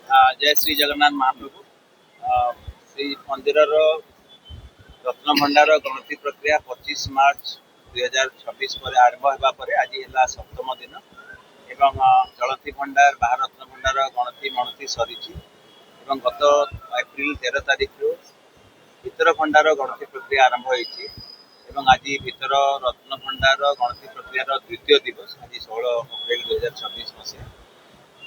जय श्री जगन्नाथ महाप्रभु। श्री मंदिर रत्न भंडार गणति प्रक्रिया 25 मार्च 2026 पर आरंभ होगा पर आज है सप्तम दिन एवं चलती भंडार बाहर रत्न भंडार गणति सरी गत एप्रिल 13 तारीख भीतर भंडार गणति प्रक्रिया आरंभ होती आज भीतर रत्न भंडार गणति प्रक्रिया द्वितीय दिवस आज 16 अप्रैल 2026 मसीहा।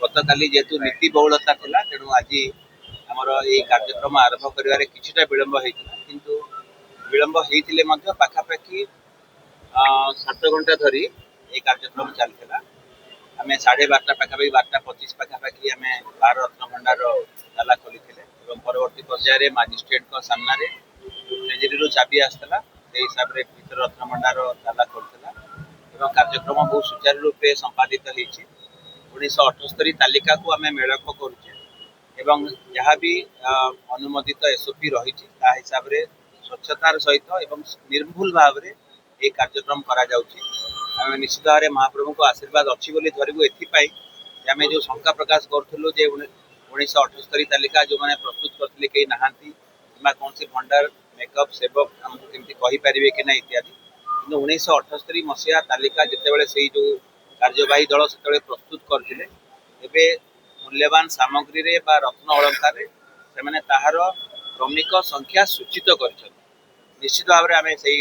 गत काली जेहेतु नीति बहुलता था तेणु आज आमर ये कार्यक्रम आरंभ कर किछिटा विलंब होता किंतु विलंब होते पाखापाखि 7 घंटा धरी ये कार्यक्रम चलता। आम 12:30 पाखापाखि 12:25 पाखापाखि आम बार रत्न भंडार ताला खोली परवर्ती पर्यायर मजिस्ट्रेट सामने ट्रेजेरी चाबी आसला से हिसाब से भीतर रत्न भंडार ताला खोलता कार्यक्रम बहुत सुचारू रूपे संपादित होती 1978 तालिका को आम मेलक करुचे जहाँ भी अनुमोदित एसओपी रही हिसाब से स्वच्छतार सहित निर्भुल भाव में ये कार्यक्रम करा आम निश्चित भाव में महाप्रभु को आशीर्वाद अच्छी धरबू एपाई आम जो शंका प्रकाश करूँ 1978 तालिका जो मैंने प्रस्तुत करते कहीं नहांती कौन सी भंडार मेकअप सेवक आमको केमती कहींपारे कि ना इत्यादि कि 1978 मसीहा तालिका जितेबाला से जो कार्यवाही दल से प्रस्तुत करते मूल्यवान सामग्री रे बा रत्न अलंकार से ताहार क्रमिक संख्या सूचित कर निश्चित भाव में आम से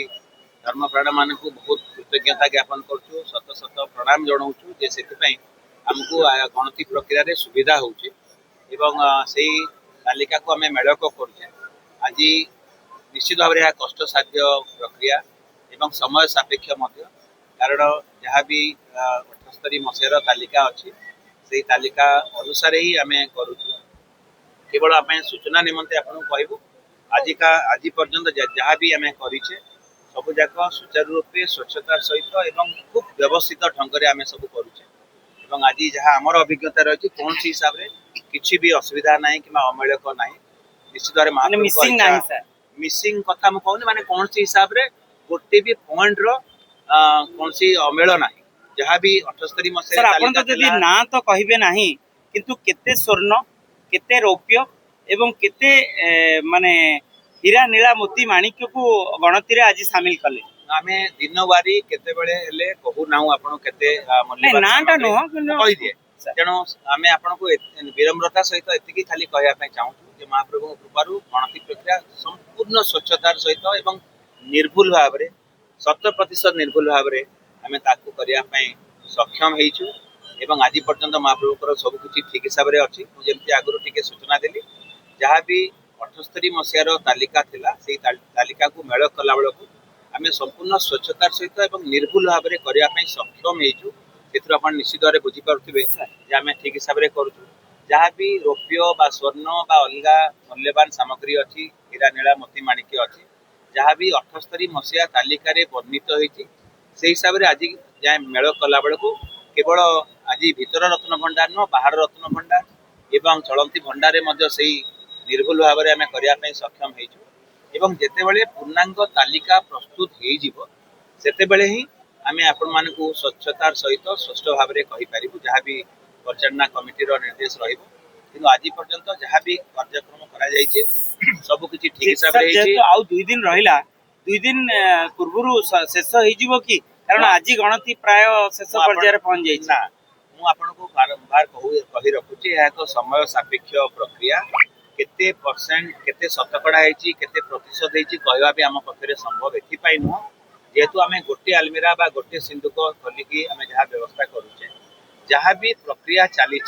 धर्मप्राण मान को बहुत कृतज्ञता ज्ञापन करूँ शत शत प्रणाम जनाऊँ से आमको गणति प्रक्रिया सुविधा होची से तालिका को आम मेलक करुचे आज निश्चित भाव में कष्टसाध्य प्रक्रिया एवं समय सापेक्ष कारण जहाँ भी 78 मसीहार तालिका अच्छी से तालिका अनुसार ही आम करूँ केवल आम सूचना निमंते आपको कहूँ आज पर्यंत जहाँ भी आम करें सबूक सुचारू रूपे स्वच्छतार सहित एवं खूब व्यवस्थित ढंग से आम सब करुचे आज जहाँ आमर अभिज्ञता रही कौन सी हिसाब से किसी भी असुविधा ना कि अमेलक ना निश्चित भाव मिसिंग कथा मुझे कहूनी माने कौन सी हिसाब से गोटे भी पॉइंट कौन सी अमेल ना जहाँ भी 78 मसीहा ना तो कहे ना किंतु केते स्वर्ण केते रौप्य एवं केते माने हीरा नीला मोती माणिक्य को गणति रे आज सामिल कले आमे दिन वारी केते बेले हेले कहू नाउ आपण केते मूल्यवान नाटा नो कहि दिए तेणु आमे आपण को विनम्रता सहित एतिकी खाली कहया पय चाहू जे महाप्रभु कृपारु गणति प्रक्रिया संपूर्ण स्वच्छतार सहित एवं निर्भुल भाव रे 100% निर्भुल भाव रे आमे ताकू करिया पय सक्षम हेइछु एवं आज पर्यंत महाप्रभुकर सब किछि ठीक हिसाब रे अछि जेमति आगुरु टिके सूचना देली जहाँ भी 78 मसीहार तालिका थिला सेही तालिका को मेल कला बेलकु आमे संपूर्ण स्वच्छतार सहित एवं निर्भुल भाव में करने सक्षम हेचु से निश्चित भाव बुझी पारे आम ठीक हिसाब से करूँ जहाँ भी रौप्य बा स्वर्ण बा अलग मूल्यवान सामग्री अच्छी हीरा नीला मोती माणिक्य अच्छी जहाँ भी 78 मसीहा तालिका वर्णित होती से हिसाब से आज जाए मेल कला बेलू केवल आज भीतर रत्न भंडार न बाहर रत्न भंडार एवं चलती भंडार से निर्भुल भाव में आम करने सक्षम हेचु एवं जेतेबेले पूर्णांग तालिका प्रस्तुत होतेबेले ही आम आपण मान स्वच्छतार सहित स्पष्ट भाव में कहीपर जहाँ भी परिचालना कमिटी निर्देश रही आज पर्यंत जहाँ भी कार्यक्रम कर सब किसी ठीक हिसाब से 2 दिन रहा 2 दिन पूर्व शेष हो कि कारण आज गणति प्राय शेष पर्यायर पहुंच जाए मुझे बारंबार कही रखुची एक समय सापेक्ष प्रक्रिया केते परसेंट केते शतकड़ा है केते प्रतिशत है कहवा भी आम पाखे संभव एपाई नुह जेहेतु आम गोटे आलमीरा बा गोटे सिंधुक खोलिकी आम जहाँ व्यवस्था करुचे जहाँ भी प्रक्रिया चली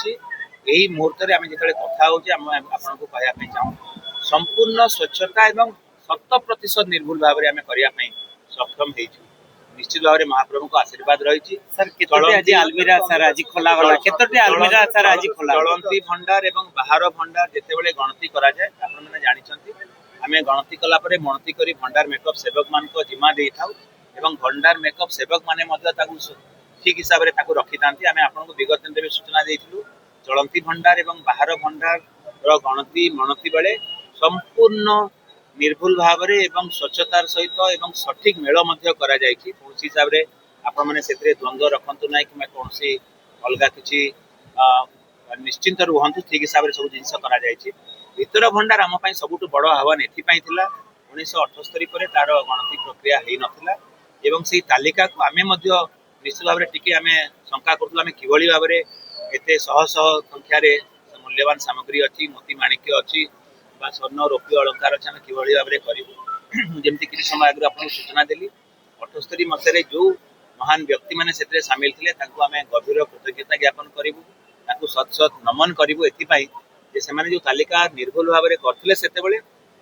यही मुहूर्त में आम जो कथा आपको कहवाई चाहूँ संपूर्ण स्वच्छता एवं 100% निर्भुल भाव में आम करने सक्षम हो निश्चित भाव में महाप्रभु को आशीर्वाद रही आलमीरा सर आज खोला गला केतोटी आलमीरा सर आज खोला चलती भंडार एवं बाहर भंडार जितेबाला गणति करा जाए आपण मैंने जानते आम गणति कला गणति करी भंडार मेकअप सेवक मान को जिम्मा दे था एवं भंडार मेकअप सेवक माने ठीक हिसाब से रखी था आम आपको विगत दिन भी सूचना देलु चलती भंडार एवं बाहर भंडार गणति मणति बेले संपूर्ण निर्भुल भाव में एवं स्वच्छतार सहित एवं सठिक मेल कौन हिसाब से आपण मैंने द्वंद्व रखु ना कि कौन अलग किसी निश्चिंत रुहतु ठीक हिसाब से सब जिन भीतर भंडार आम सबुठ बड़ आह्वान एथिला 1978 पर तार गणति प्रक्रिया हो नाला एवं से तालिका को आम निश्चित भाव टी आम शंका करूँ आम कि भाव में एत शह शह संख्यार मूल्यवान सामग्री अच्छी मोती माणिक्य अच्छी स्वर्ण रौप्य अलंकार अच्छे आम कि भाव में करूँ जमी कि समय आगे आपको सूचना देली 78 मसीह जो महान व्यक्ति मैंने से सामिल थे आम गभीर कृतज्ञता ज्ञापन करूँ सत सत नमन करूँ एने जो तालिका निर्भुल भाव में करते से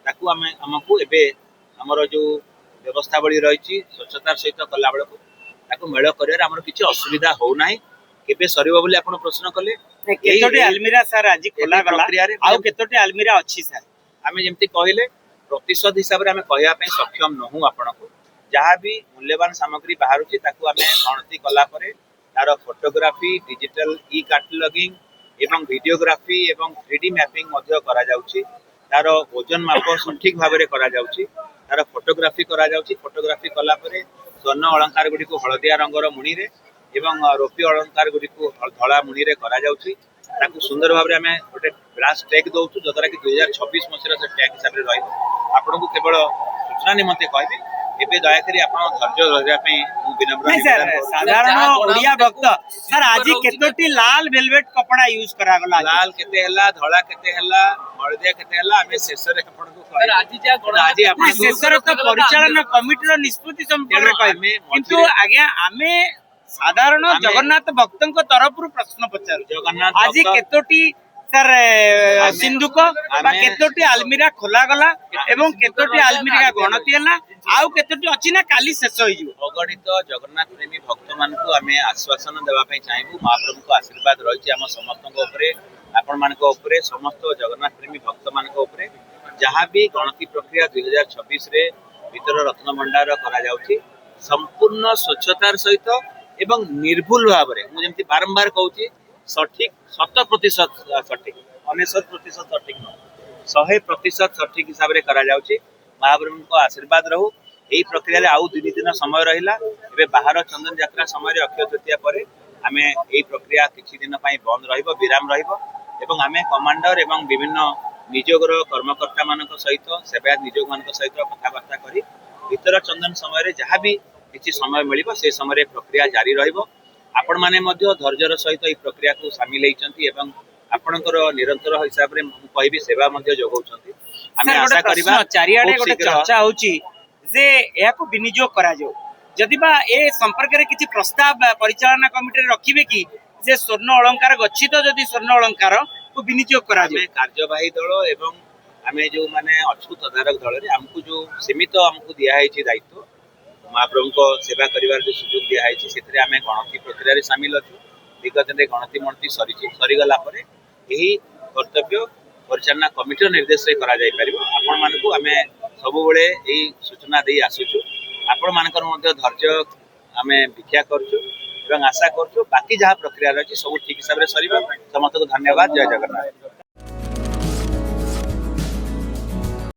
आमको एमर जो व्यवस्थावली रही स्वच्छतार सहित कला बेलू मेल कर किसी असुविधा होना केबे सरिबो बोली आपण प्रश्न कले केतोटी अलमीरा सर आज खोला गला आउ केतोटी अलमीरा अछि सर आमे जेमती कहले प्रतिशत हिसाब रे आमे कहया पय सक्षम नहु आपनको जहाँ भी मूल्यवान सामग्री बाहर ताकू आमे गणति कला परे तार फोटोग्राफी डिजिटल ई कैटलॉगिंग एवं वीडियोग्राफी एवं 3D मैपिंग मध्य करा जाउची तार ओजन माप सठिक भाव में करा जाउची तार फोटोग्राफी करा जाउची फोटोग्राफी कला परे स्वर्ण अलंकार गुडी को हळदिया रंगर मुणी रे एवं रौप्य अलंकार गुडी को धला मुणी रे करा जाउची ताकू सुंदर भाव में आमे गोटे ब्रास टैग दउछु जदरा कि 2026 मसीह से टैग हिसाब रे रहइबो आपनको केवल सूचना निमंते कहबी एबे दया करी आपण धैर्य रहया पई विनम्र नहीं सर साधारण ओडिया भक्त सर आज केतोटी लाल वेलवेट कपड़ा यूज करा गला लाल केते हला धला केते हला हळदिया केते हला आमे शेष रे आपनको सर आज जे आज आपण शेष रे तो परिचालन कमिटी रो निष्पत्ति संपर्क कहबे किंतु आज्ञा आमे साधारण जगन्नाथ भक्तଙ୍କ तरफरु प्रश्न पचार जगन्नाथ आज केतोटी सर सिंधुक बा केतोटी अलमीरा खोला गला एवं केतोटी अलमीरा गणति हला आउ केतोटी अछि ना काली शेष होई जिवो अगणित जगन्नाथ प्रेमी भक्त मानकु आमे आश्वासन देबा पई चाहबु महाप्रभु को आशीर्वाद रहिछि हम समस्तक ऊपर आपण मानक ऊपर समस्त जगन्नाथ प्रेमी भक्त मानक ऊपर जहाँ भी गणति प्रक्रिया 2026 रे भीतर रत्न भंडार करा जाउछि संपूर्ण स्वच्छतार सहित एवं निर्भुल भाव में मुझे बारंबार कहूँ सठिक 100% सठिक 99% सठिक 100% सठिक हिसाब से करा जाउछि महाप्रभु को आशीर्वाद रहू यही प्रक्रिया आउ 2 दिन समय रहिला एबे बाहर चंदन यात्रा समय अक्षय तृतीया पर आमे एही प्रक्रिया किछि दिन पई बंद रहिबो विराम रहिबो एवं आमे कमांडर एवं विभिन्न निजोगर कर्मकर्ता मानक सहित सेवायत निजोग मानक सहित कथाबार्ता करी भीतर चंदन समय जहाँ भी किसी समय मिलिबो से समय प्रक्रिया जारी रहिबो आपण माने मध्य धैर्यर सहित ई प्रक्रिया को शामिल होइचंती एवं आपणकर निरंतर हिसाब रे कहबी सेवा मध्य जोगौचंती आमे आशा करबा चारियाडे गोटे चर्चा होची जे या को विनियोग करा जो जदि बा ए संपर्क रे किछि प्रस्ताव परिचालना कमिटी रे रखिबे कि जे स्वर्ण अलंकार गच्छित जदि स्वर्ण अलंकार को विनियोग करा जो कार्यवाही दल एवं आमे जो माने अछु तदारक दल रे हमकु जो सीमित हमकु दिया है दायित्व महाप्रभु को सेवा करिवार जो सुযোগ दिया है से आमे गणति प्रक्रिया रे शामिल अछु विगत रे गणति मणति सरीगला परे यही कर्तव्य परिचालना कमिटी निर्देश रे करा जाय परिबो आपण मानकु आमे सब बेले एही सूचना देई आसुछु आपण मानकर मध्य धैर्य आमे भिक्षा करछु एवं आशा करछु बाकी जहाँ प्रक्रिया रही सब ठीक हिसाब से सरीबा समस्त को धन्यवाद जय जगन्नाथ।